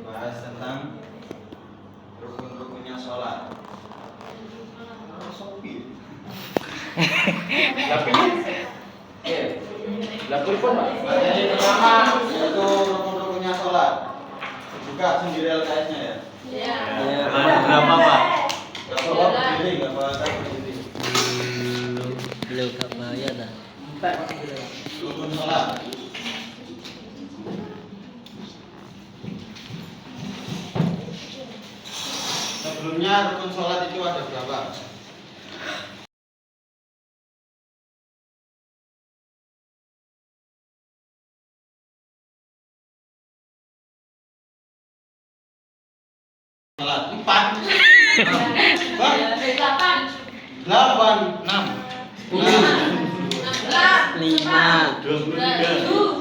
bahas tentang rukun-rukunnya sholat. Sopi. Lapor pun Pak. Materi pertama yaitu rukun-rukunnya sholat. Buka sendiri LKS-nya ya. Iya. Berapa Pak? Gak apa berdiri, gak apa berdiri. Belum kebaya dah. Rukun sholat. Sebelumnya rukun sholat itu ada berapa? Sholat 4, 8, 6, 5. 7, 11.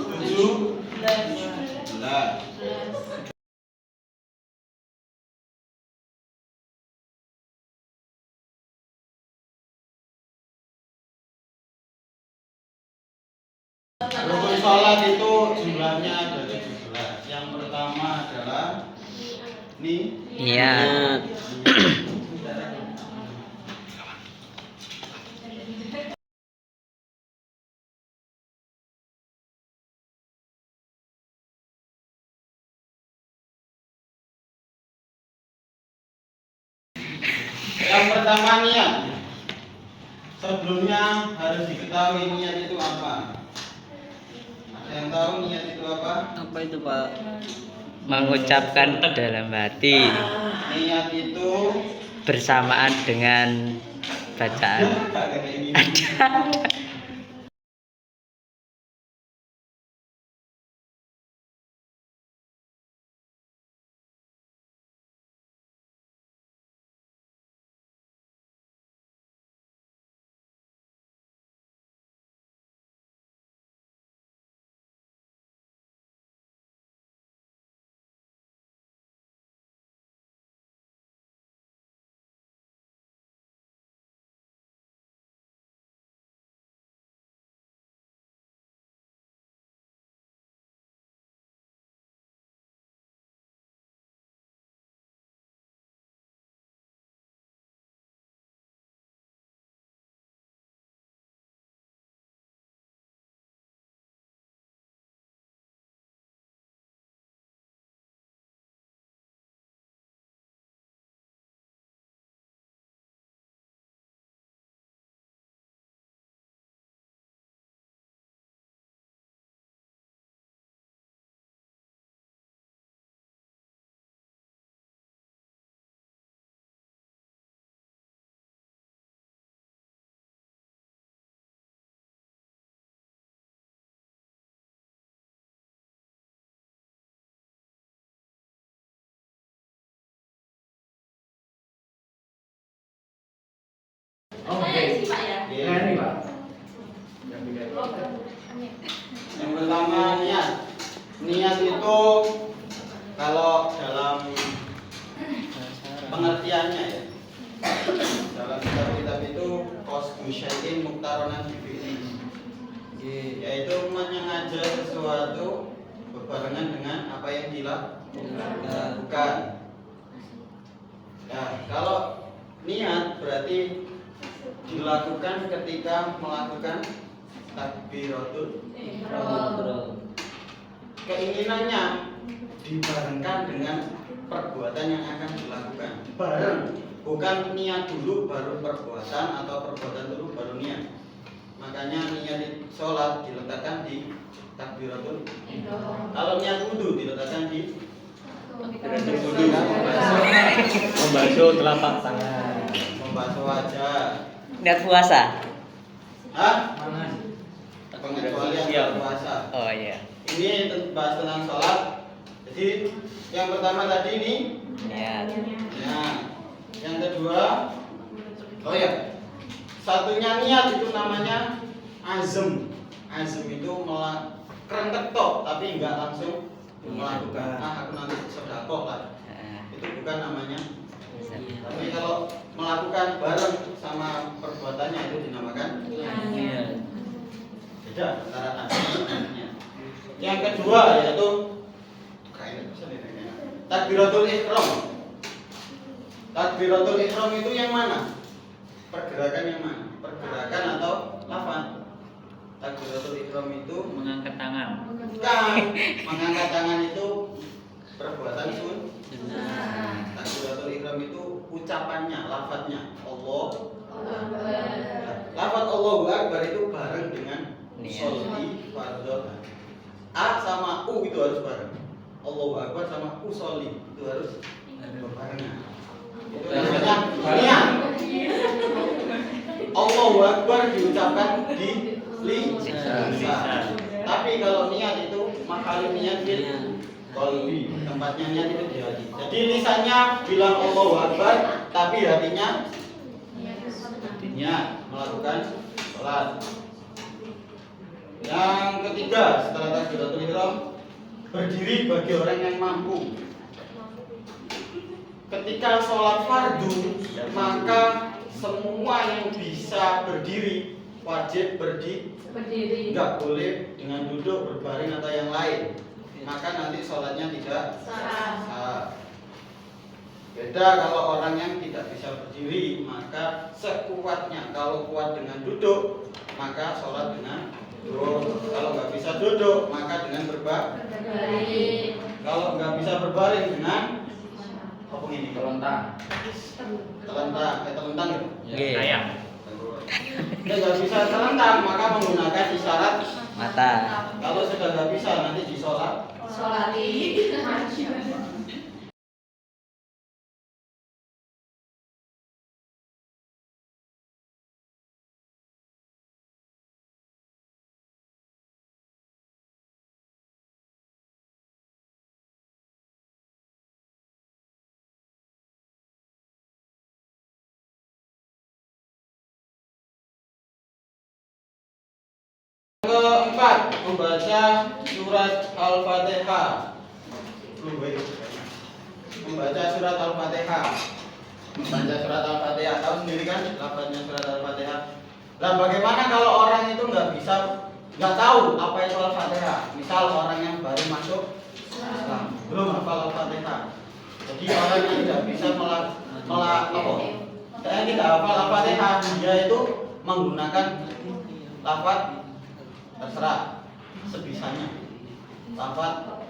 Rukun sholat itu jumlahnya ada 17. Yang pertama adalah Niat. Yang pertama niat. Sebelumnya harus diketahui niat itu apa. Ada yang tahu niat itu apa? Apa itu Pak? Mengucapkan dalam hati Niat itu bersamaan dengan bacaan. kayak ini. Nah, ini Pak. Yang pertama niat. Niat itu kalau dalam pengertiannya ya. Dalam kitab-kitab itu qasdu syai'in muqtaronan bi fi'li. Yaitu menyengaja sesuatu berbarengan dengan apa yang dilakukan. Nah, kalau niat berarti dilakukan ketika melakukan takbiratul ihram. Keinginannya dibarengkan dengan perbuatan yang akan dilakukan. Bareng, bukan niat dulu baru perbuatan atau perbuatan dulu baru niat. Makanya niat sholat diletakkan di takbiratul ihram. Kalau niat wudu diletakkan di wudu. Membasuh telapak tangan. Membasuh wajah. Niat puasa. Hah? Pengecualian puasa. Oh iya. Ini bahas tentang sholat. Jadi yang pertama tadi ini Niat. Nah, yang kedua, oh ya, satunya niat itu namanya azm. Azm itu keren ketok, tapi enggak langsung melakukan. Nah, aku nanti sedekah lah. Itu bukan namanya. Tapi kalau melakukan bareng sama perbuatannya itu dinamakan Niat. beda antara azm dan niat. Yang kedua yaitu Takbiratul ihram. Takbiratul ihram itu yang mana? Pergerakan yang mana? Pergerakan atau lafaz? Takbiratul ihram itu Mengangkat tangan. bukan. Mengangkat tangan itu perbuatan sunnah. Takbiratul ihram itu ucapannya, lafaznya. Lafaz Allahu Akbar itu bareng dengan sholli fardhu. A sama U itu harus bareng. Allahu Akbar sama usolli itu harus berbarengan. Itu namanya niat. Allahu Akbar diucapkan di lisan. Tapi kalau niat itu makhluk niat bil qalbi. Tempatnya niat itu di hati. Jadi lisannya bilang Allahu Akbar, tapi hatinya niat melakukan sholat. Yang ketiga setelah takbiratul ihram, berdiri bagi orang yang mampu. Ketika sholat fardu, maka semua yang bisa berdiri wajib berdiri. Enggak boleh dengan duduk, berbaring atau yang lain. Maka nanti sholatnya tidak sah. Beda kalau orang yang tidak bisa berdiri, maka sekuatnya. Kalau kuat dengan duduk, maka sholat dengan duduk. Kalau nggak bisa duduk, maka dengan berbaring. Kalau nggak bisa berbaring dengan apa ini? Telentang gitu. Ayam. Jika nggak bisa telentang, maka menggunakan isyarat Mata. Kalau sudah nggak bisa, nanti disolat. Keempat, membaca surat Al-Fatihah. Membaca surat Al-Fatihah. Membaca surat Al-Fatihah. Tahu sendiri kan lafaznya surat Al-Fatihah. Nah, bagaimana kalau orang itu nggak tahu apa itu Al-Fatihah? Misal orang yang baru masuk Islam, belum hafal Al-Fatihah. Jadi orang yang tidak bisa tidak hafal Al-Fatihah, dia itu menggunakan lafaz terserah sebisanya, lafaz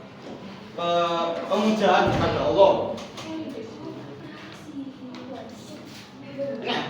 pemujaan kepada Allah. Nah,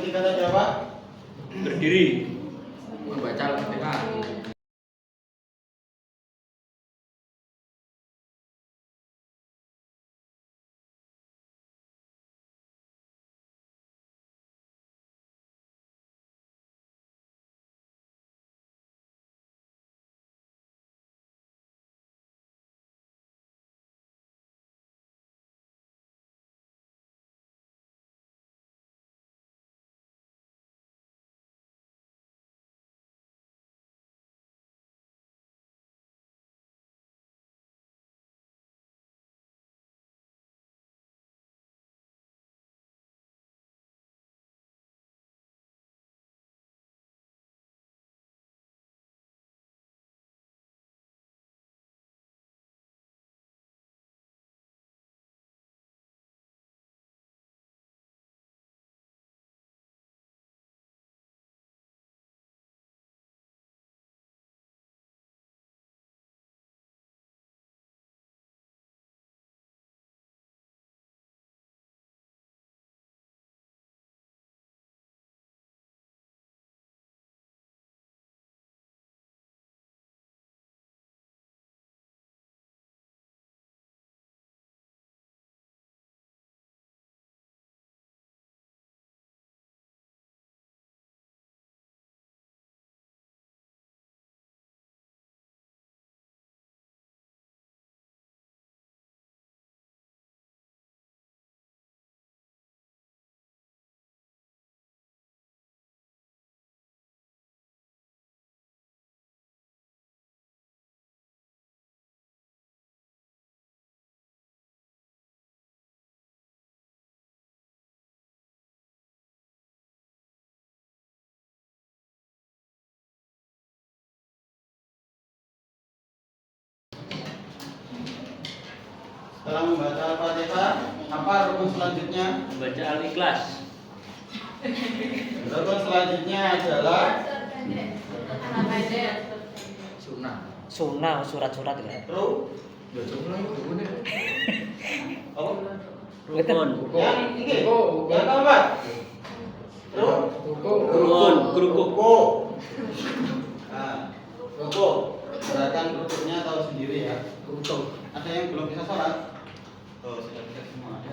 ketiga tadi apa? Berdiri. Membaca Al-Fatihah. Setelah membaca Al-Fatihah, apa rukun selanjutnya? Membaca Al-Ikhlas. Rukun selanjutnya adalah Sunnah. Sunnah surat-surat ya. Ya sunnah itu bener. apa? Rukun. Yang ini, yang keempat. Rukun. Kerukuk. Ruko. Nah, ruko. Gerakan rukunnya tahu sendiri ya. Rukun. Ada yang belum bisa sholat? Oh, sudah bisa semua.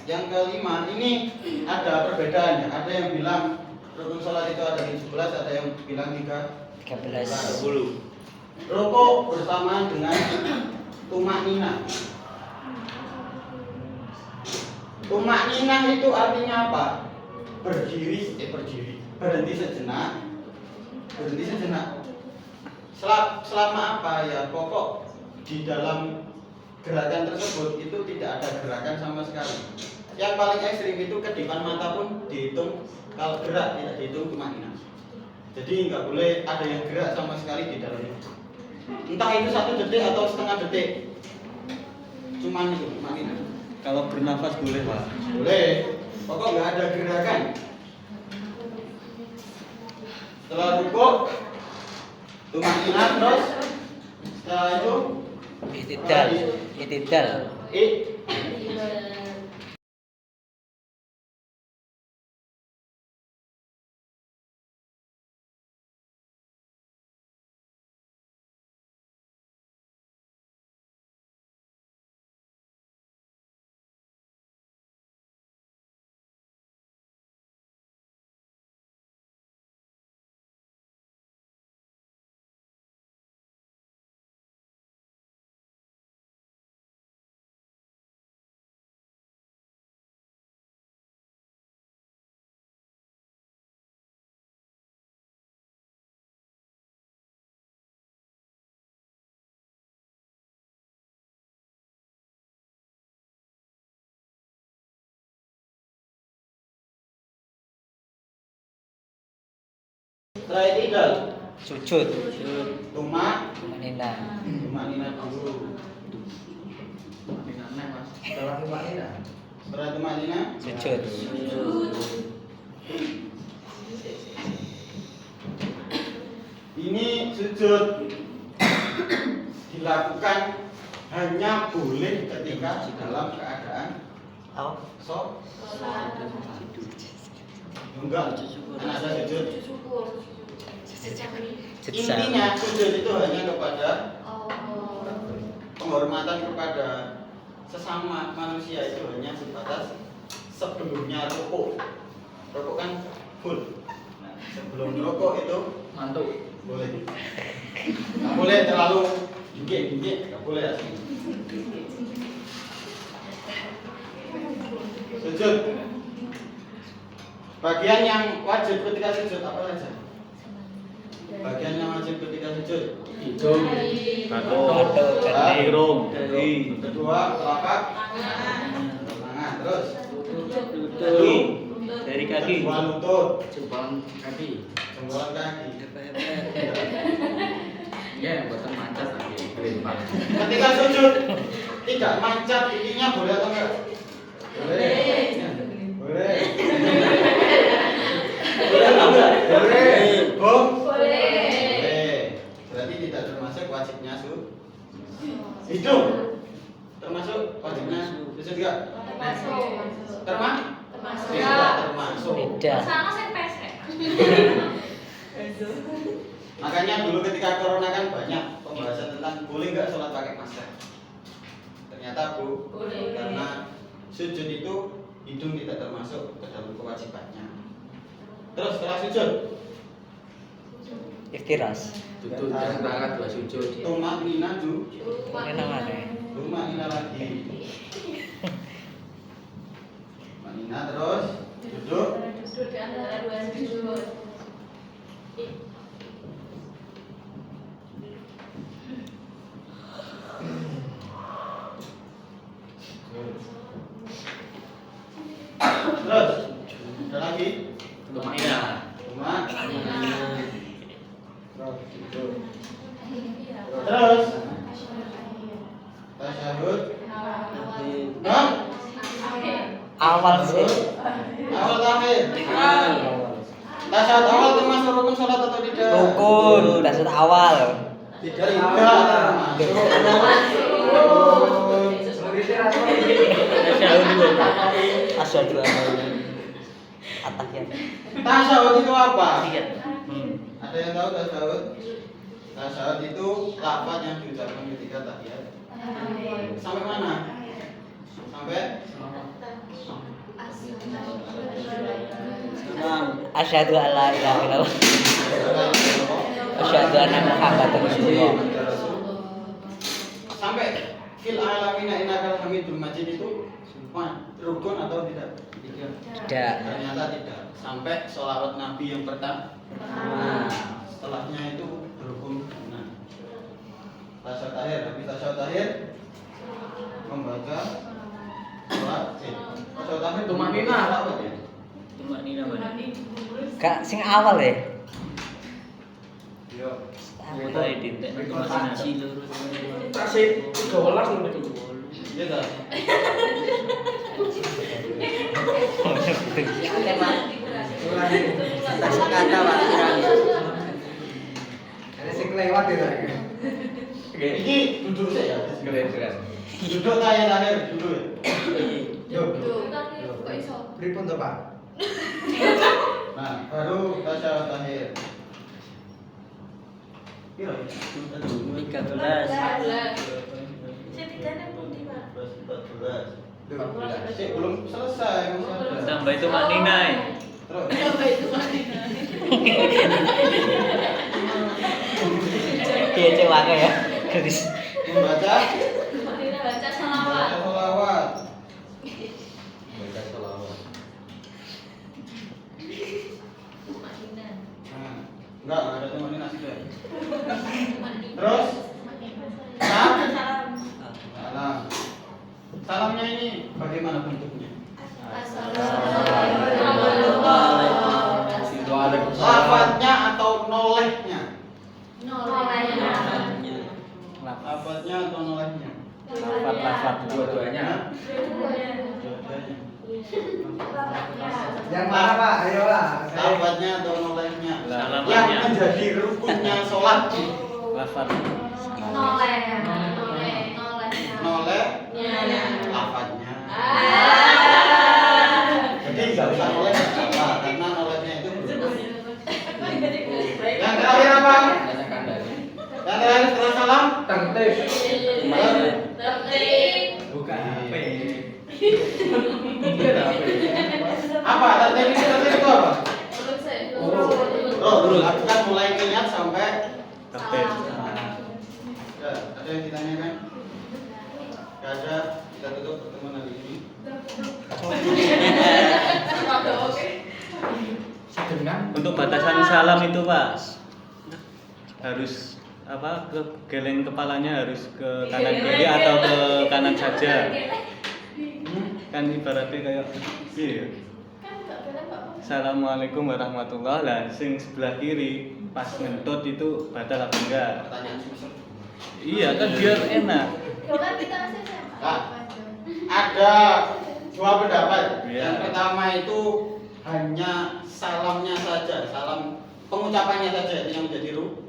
Yang kelima, ini ada perbedaannya. Ada yang bilang rukun sholat itu ada 17, ada yang bilang 13. 10. Rukuk bersamaan dengan tumak nina. Tumak nina itu artinya apa? Berdiri, berhenti sejenak. Berhenti sejenak. Selama apa ya? Pokok di dalam gerakan tersebut itu tidak ada gerakan sama sekali. Yang paling ekstrim itu kedipan mata pun dihitung, kalau gerak tidak dihitung tumanina. Jadi nggak boleh ada yang gerak sama sekali di dalam itu. Entah itu 1 detik atau setengah detik. Cuman itu tumanina. Kalau bernafas boleh, Pak. Boleh. Pokok nggak ada gerakan. Setelah rukuk tumanina, terus setelah itu Itidal. Itidal. it Setelah i'tidal, Sujud. tuma Nina. nina dulu. Nina mas. Setelah tuma nina, Sujud. ini sujud dilakukan hanya boleh ketika dalam keadaan Oh. enggak ada sujud. Sujud. Intinya sujud itu hanya kepada penghormatan kepada sesama manusia, itu hanya sebatas sebelumnya rukuk. Rukuk kan full. Nah, sebelum rukuk itu Mantuk. boleh. Nggak boleh terlalu gigit, nggak boleh asli. Sujud. Bagian yang wajib ketika sujud apa saja? Bagian yang wajib ketika sujud. Hidung. Batuk. Irung. Dahi. Kedua, telapak tangan. Terus Kaki. Dari kaki. kedua lutut, Jempol kaki. jempol kaki. Ya, buatan mancat lagi. Gelempang. Ketika sujud tidak mancat giginya boleh atau enggak? Boleh. Boleh. Boleh atau enggak? Boleh. Bom? Boleh. Berarti tidak termasuk wajibnya hidung. Termasuk wajibnya sujud enggak? Termasuk? Tidak termasuk. Tidak. Makanya dulu ketika corona kan banyak pembahasan tentang boleh nggak sholat pakai masker. Ternyata boleh. Karena sujud itu hidung tidak termasuk ke dalam kewajibannya. Terus setelah sujud, Iftiras. Duduk di antara dua sujud. tumak nina du, Nina mana? tumak nina lagi. Tumak nina terus duduk. Terus ada lagi Tumanina. tumak. Terus tasyahud. Hah? Awal sih. Awal akhir. Tasyahud awal termasuk rukun sholat atau tidak? Rukun. Dasar awal. Tidak termasuk. Tasyahud dulu. Asyhadu an la ilaha At-tahiyat. Tasyahud itu apa? Hmm. Ada yang tahu tasyahud? Tasyahud itu lafaz yang diucapkan ketika tahiyat. Sampai mana? Sampai Asyhadu an la ilaha illallah. Asyhadu anna Muhammadar Rasulullah. sampai fil alamina innakal hamidul majid itu rukun atau tidak? Tidak. Ternyata tidak. Sampai sholawat Nabi yang pertama. Setelahnya itu berhukum. Nah, tasyahud akhir, habis tasyahud akhir membaca sholat. Tasyahud akhir Tumanina. sholawat ya. Tumanina mana? Kak sing awal ya. Mudah itu. Tumanina lurus. Tasik 12 menit itu. Iya tak? Ada sing kelewat ya. Ini duduk saya. Keren. Duduk tayang akhir duduk ya. Yuk. Pripun to, Pak? Nah, baru tasyahud akhir. Piro ya? 13. 14. Sik, belum selesai masih ada. Tambah itu Tumanina. Terus. Iya cewek ya. Gadis. Membaca Baca sholawat. Baca sholawat. Nah, enggak ada teman nasi deh. Terus salam. Salamnya ini bagaimana bentuknya? Lafadznya atau lafadznya atau nolehnya? Lafaz. Dua-duanya. Dua-duanya. Yang mana Pak? Ayolah. Lafadznya atau nolehnya? Salamannya. Yang menjadi rukunnya sholat. Lafaz. Noleh. Noleh lafadznya. Jadi nggak usah noleh apa, karena nolehnya itu berubah. Yang terakhir apa? Tanyakan dari. Yang terakhir setelah salam? Tertib. Bukan HP. Apa? Tertib itu apa? Urut. Lakukan mulai niat sampai Tertib. Ya, ada yang ditanyakan? Gak ada, kita tutup pertemuan hari ini. Dengan Untuk batasan salam itu Pak harus apa ke geleng kepalanya harus ke kanan kiri atau ke kanan saja? Kan ibaratnya kayak iya. Assalamualaikum warahmatullahi wabarakatuh. Lah sing sebelah kiri pas ngentut itu batal apa enggak? Pertanyaan susah. Iya kan biar enak. Nah, ada dua pendapat. Iya. Yang pertama itu hanya salamnya saja, salam pengucapannya saja yang menjadi rukun.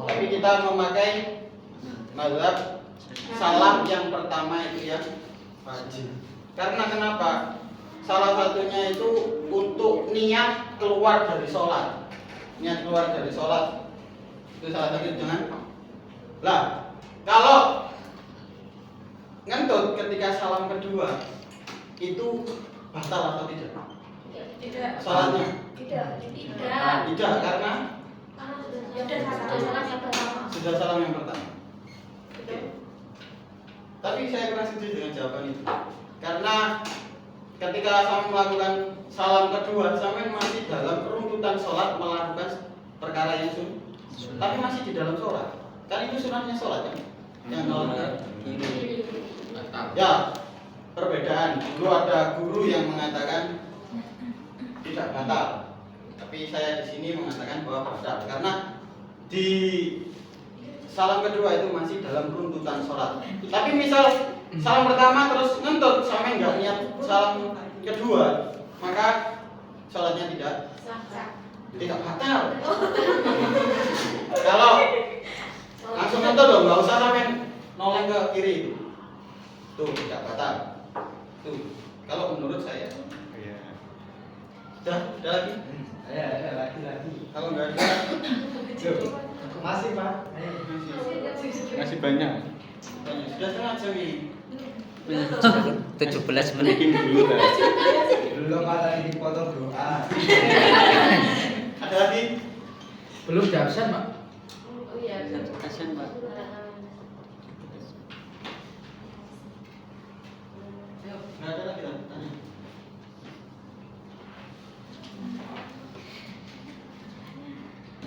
Tapi kita memakai mazhab salam yang pertama itu yang wajib. Karena kenapa? Salah satunya itu untuk niat keluar dari sholat. Niat keluar dari sholat itu salah satu jangan. Lah, kalau ngentut ketika salam kedua itu batal atau tidak? Sholatnya? Tidak, karena sudah salam yang pertama. Oke. Tapi saya kurang setuju dengan jawaban itu. Karena ketika saya melakukan salam kedua, saya masih dalam runtutan sholat melakukan perkara yang sunnah. Tapi masih di dalam sholat. Kan itu sunahnya sholat kan? Yang nolnya. Ya, perbedaan. Dulu ada guru yang mengatakan tidak batal. Tapi saya di sini mengatakan bahwa batal karena di salam kedua itu masih dalam runtutan sholat. Tapi misal salam pertama terus ngentut sampai nggak niat salam kedua, maka sholatnya tidak batal. Kalau langsung ngentut loh, nggak usah sampai noleh ke kiri itu, tuh tidak batal. Tuh, kalau menurut saya. Sudah lagi? Ya, lagi. Kalau nggak ada, Masih Pak. Masih banyak. sudah setengah jam ini. 17 menit. Bikin dulu kan. Belum ada ini potong doa. Ada lagi? belum darsan, Pak. Kasihan Pak. Nggak ada lagi tanya.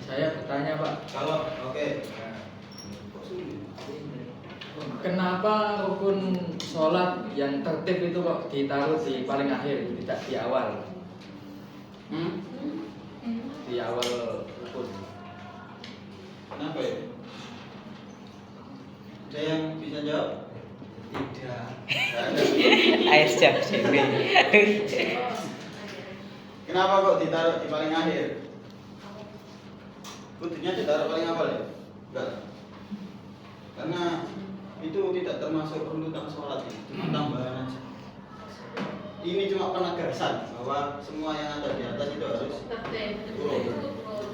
Saya bertanya, Pak. Kalau oke. Kenapa rukun sholat yang tertib itu kok ditaruh di paling akhir, tidak di awal? Di awal rukun. Kenapa ya? Ada yang bisa jawab? Tidak. Nggak ada. Air siap sini. Kenapa kok ditaruh di paling akhir? Kudunya ditaruh paling awal ya? Enggak. Karena itu tidak termasuk runtutan sholat ini, cuma tambahan aja. Ini cuma penegasan bahwa semua yang ada di atas itu harus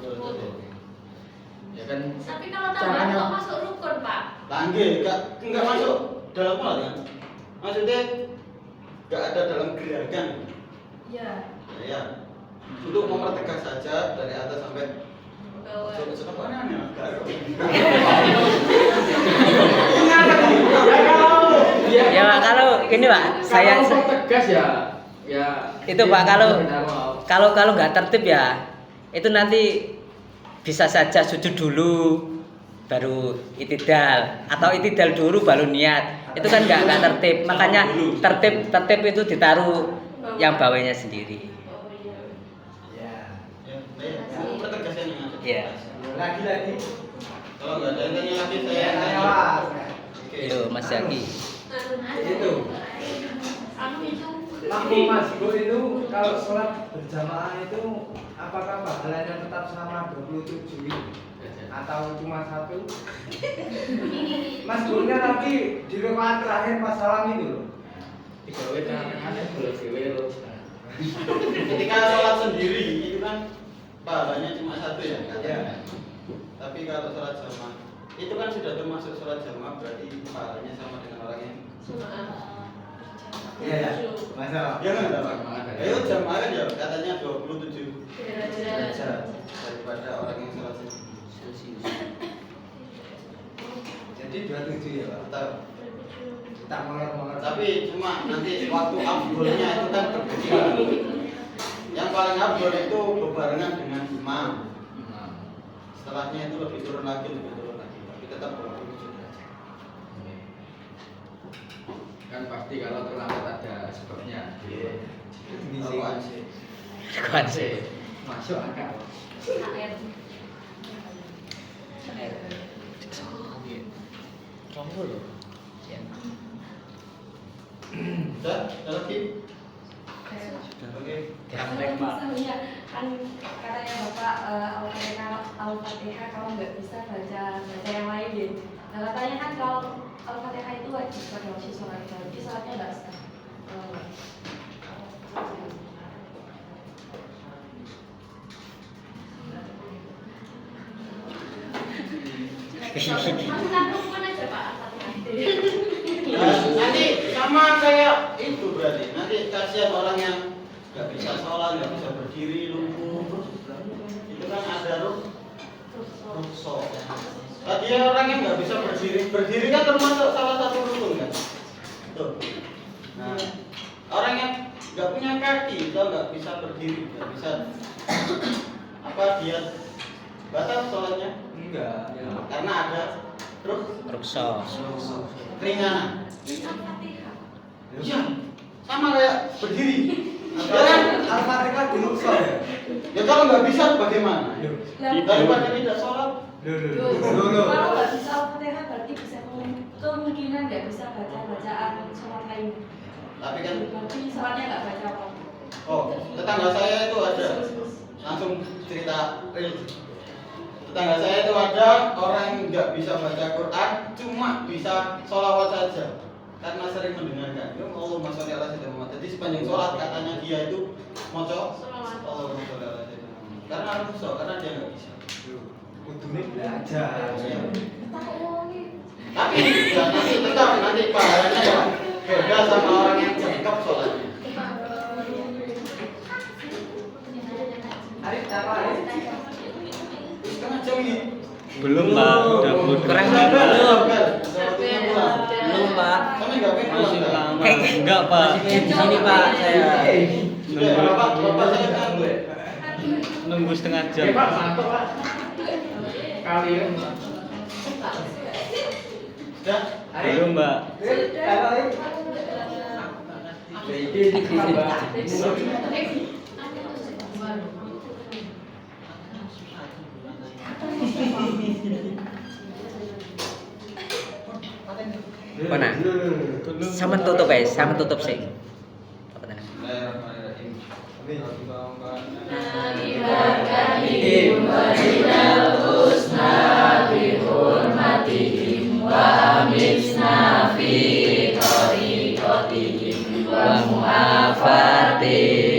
turun. Ya kan? Tapi kalau tambahan kok masuk rukun, Pak? Langge, enggak masuk dalam sholat kan? Maksudnya enggak ada dalam gerakan. Iya. Ya. Untuk mempertegas saja dari atas sampai Bawah. Coba mana ya? Ya Pak, kalau ini Pak, saya kalau tegas ya itu Pak, kalau nggak tertib ya itu nanti bisa saja sujud dulu baru itidal atau itidal dulu baru niat, itu kan nggak tertib. Makanya tertib itu ditaruh yang bawahnya sendiri. Ya. Pertegasan yang ada. Iya. Lagi. Kalau nggak ada yang tanya lagi saya Saya tanya. Mas. Oke. Yo Mas Zaki. Itu. Anu itu. Lampu Mas Bu itu kalau sholat berjamaah itu apakah pahalanya tetap sama 27 itu? Atau cuma satu? Mas Bu-nya tapi di rakaat terakhir pas salam itu loh. Digawe tangan boleh dewe lho. Ketika sholat sendiri itu kan pahalanya cuma satu ya katanya. Ya. Tapi kalau sholat jamaah itu kan sudah termasuk sholat jamaah, berarti pahalanya sama dengan orang yang Iya ya. Masalah. ya kan Pak? Ayo jamaah kan ya katanya 27 Derajat. derajat daripada orang yang sholat sendiri. Jadi 27 ya Pak. Tahu. Tak molor-molor. Tapi cuma nanti waktu afdolnya itu kan berbeda. Yang paling afdol itu berbarengan dengan imam. Setelahnya itu lebih turun lagi, tapi tetap 27 derajat. Kan pasti kalau terlambat ada sebabnya. Apaan sih? Kuat sih. Masuk akal. AR. Kamu loh. Sudah? Ada lagi? Oke. Praktek Pak. Iya, kan katanya Bapak Al-Fatihah kalau nggak bisa baca yang lain ya. Nah katanya kan kalau Al-Fatihah itu wajib pada waktu sholat, jadi sholatnya nggak sah. Masukkan rukun aja Pak. Nah, nanti sama kayak itu berarti. Nanti kasihan orang yang nggak bisa sholat, nggak bisa berdiri, lumpuh. Itu kan ada rukso. Tadi orang yang nggak bisa berdiri kan termasuk salah satu rukun kan? Tuh. Nah, orang yang nggak punya kaki atau nggak bisa berdiri, nggak bisa apa dia batal sholatnya? Enggak. Karena ada Rukso. keringanan. Al-Fatihah. Iya, sama kayak berdiri. Ya kan? Kan Al-Fatihah dulu ya. Ya kalau nggak bisa bagaimana? Daripada tidak sholat. Kalau nggak bisa Al-Fatihah berarti bisa kemungkinan nggak bisa baca bacaan sholat lain. Tapi kan, Berarti sholatnya nggak baca apa. oh tetangga saya itu ada langsung cerita real. Tetangga saya itu ada orang yang nggak bisa baca Quran, cuma bisa sholawat saja. Karena sering mendengarkan, ya Allahumma sholli ala sayyidina Muhammad. Jadi sepanjang sholat katanya dia itu moco Allahumma sholli ala sayyidina Muhammad. Karena harus karena dia nggak bisa. Kudune belajar. Tapi ya, nanti tetap nanti pahalanya ya beda sama orang yang cakep sholatnya. Arif apa Arif? Setengah jam ini. Belum Pak, udah Kurang Belum. Belum Pak. Kami nggak pengen pulang Masih nggak? lama. Enggak Pak. Di sini Pak saya. Sudah, bapak saya kan Nunggu setengah jam. Pak, mantap Pak. Kali ya. sudah. Belum Mbak. Mana? Sama tutup guys, sama tutup sih. Apa tadi? Bismillahirrahmanirrahim. Wa mu'afatihim